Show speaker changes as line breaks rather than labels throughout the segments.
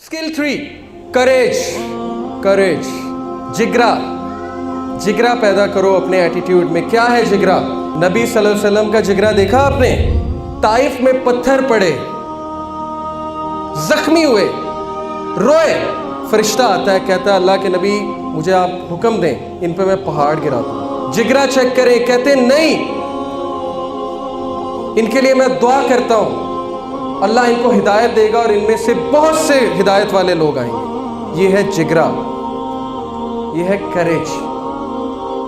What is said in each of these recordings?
Skill 3 करेज। करेज जिगरा पैदा करो अपने एटीट्यूड में। क्या है जिगरा? नबी सल्लल्लाहु अलैहि वसल्लम का जिगरा देखा आपने? ताइफ में पत्थर पड़े, जख्मी हुए, रोए, फरिश्ता आता है, कहता है अल्लाह के नबी मुझे आप हुक्म दें, इन पे मैं पहाड़ गिरा दूं। जिगरा चेक करें, कहते नहीं, इनके लिए मैं दुआ करता हूं, अल्लाह इनको हिदायत देगा और इनमें से बहुत से हिदायत वाले लोग आएंगे। ये है जिगरा, ये है करेज।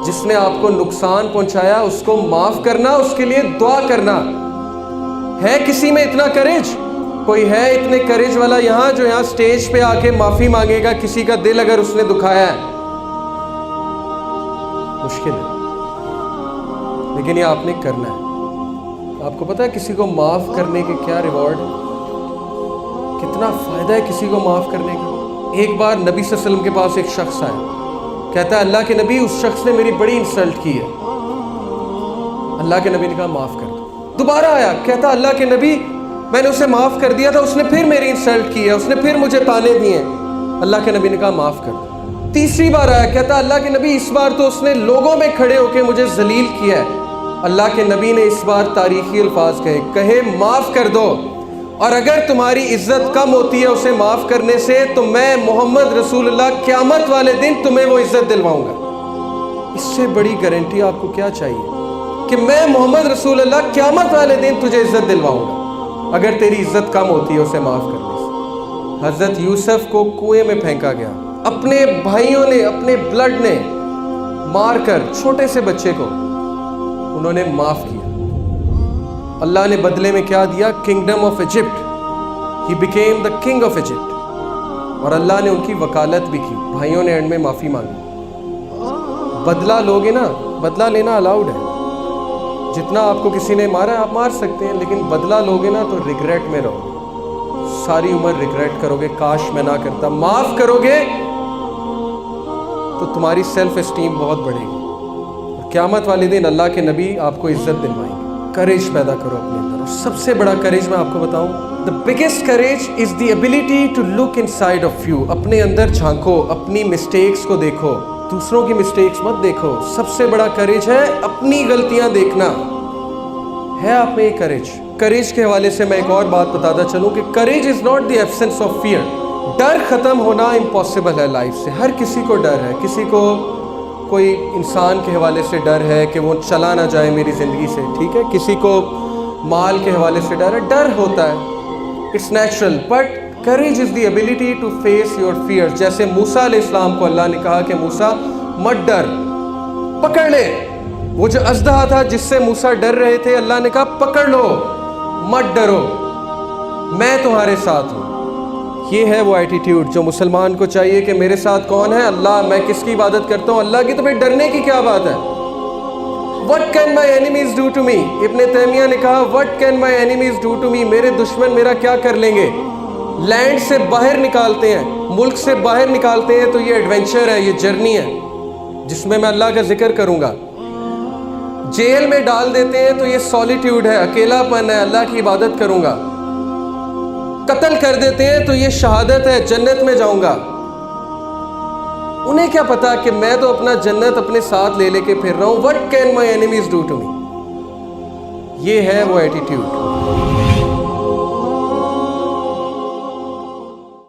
जिसने आपको नुकसान पहुंचाया उसको माफ करना, उसके लिए दुआ करना। है किसी में इतना करेज? कोई है इतने करेज वाला यहां जो यहां स्टेज पे आके माफी मांगेगा किसी का दिल अगर उसने दुखाया है? मुश्किल है, लेकिन ये आपने करना है। आपको पता है किसी को माफ करने के क्या रिवॉर्ड है? कितना फायदा है किसी को माफ करने का। एक बार नबी सल्लल्लाहु अलैहि वसल्लम के पास एक शख्स आया, कहता है अल्लाह के नबी उस शख्स ने मेरी बड़ी इंसल्ट की है। अल्लाह के नबी ने कहा माफ कर दो। दोबारा आया, कहता अल्लाह के नबी मैंने उसे माफ कर दिया था, उसने फिर मेरी इंसल्ट की है, उसने फिर मुझे ताने दिए। अल्लाह के नबी ने कहा माफ कर दो। तीसरी बार आया, कहता अल्लाह के नबी इस बार तो उसने लोगों में खड़े होकर मुझे जलील किया है। अल्लाह के नबी ने इस बार तारीखी अल्फाज कहे माफ कर दो, और अगर तुम्हारी इज्जत कम होती है उसे माफ करने से तो मैं मोहम्मद रसूलुल्लाह क़यामत वाले दिन तुम्हें वो इज्जत दिलवाऊंगा। इससे बड़ी गारंटी आपको क्या चाहिए कि मैं मोहम्मद रसूलुल्लाह क़यामत वाले दिन तुझे इज्जत दिलवाऊंगा अगर तेरी इज्जत कम होती है उसे माफ करने से। हजरत यूसुफ को कुएं में फेंका गया, अपने भाइयों ने, अपने ब्लड ने मारकर छोटे से बच्चे को उन्होंने माफ किया। अल्लाह ने बदले में क्या दिया? Kingdom of Egypt. He became the king of Egypt. और अल्लाह ने उनकी वकालत भी की। भाइयों ने एंड में माफी मांगी। बदला लोगे ना, बदला लेना अलाउड है। जितना आपको किसी ने मारा आप मार सकते हैं, लेकिन बदला लोगे ना तो रिग्रेट में रहोगे, सारी उम्र रिग्रेट करोगे, काश मैं ना करता। माफ करोगे तो तुम्हारी सेल्फ एस्टीम बहुत बढ़ेगी। क़यामत वाले दिन अल्लाह के नबी आपको इज्जत दिलवाएंगे। करेज पैदा करो अपने अंदर। और सबसे बड़ा करेज मैं आपको बताऊं, the biggest courage is the ability to look inside of you. अपने अंदर झांको, अपनी मिस्टेक्स को देखो, दूसरों की मिस्टेक्स मत देखो। सबसे बड़ा करेज है अपनी गलतियां देखना। है आप में करेज? करेज के हवाले से मैं एक और बात बताता चलूं कि courage is not the absence of fear. डर खत्म होना इम्पॉसिबल है लाइफ से। हर किसी को डर है। किसी को कोई इंसान के हवाले से डर है कि वो चला ना जाए मेरी ज़िंदगी से, ठीक है। किसी को माल के हवाले से डर है, डर होता है, it's natural. But courage is the ability to face your fear. जैसे मूसा अलैहिस्सलाम को अल्लाह ने कहा कि मूसा मत डर, पकड़ ले। वो जो अज़दहा था जिससे मूसा डर रहे थे, अल्लाह ने कहा पकड़ लो, मत डरो, मैं तुम्हारे साथ हूँ। ये है वो एटीट्यूड जो मुसलमान को चाहिए कि मेरे साथ कौन है? अल्लाह। मैं किसकी इबादत करता हूँ? अल्लाह की। तो फिर डरने की क्या बात है? What can my enemies do to me? इब्ने तैमिया ने कहा What can my enemies do to me? मेरे दुश्मन मेरा क्या कर लेंगे? लैंड से बाहर निकालते हैं, मुल्क से बाहर निकालते हैं तो ये एडवेंचर है, ये जर्नी है जिसमें मैं अल्लाह का जिक्र करूँगा। जेल में डाल देते हैं तो ये सॉलिट्यूड है, अकेलापन है, अल्लाह की इबादत करूँगा। कत्ल कर देते हैं तो ये शहादत है, जन्नत में जाऊंगा। उन्हें क्या पता कि मैं तो अपना जन्नत अपने साथ ले लेके फिर रहा हूं। What can my enemies do to me? ये है वो एटीट्यूड।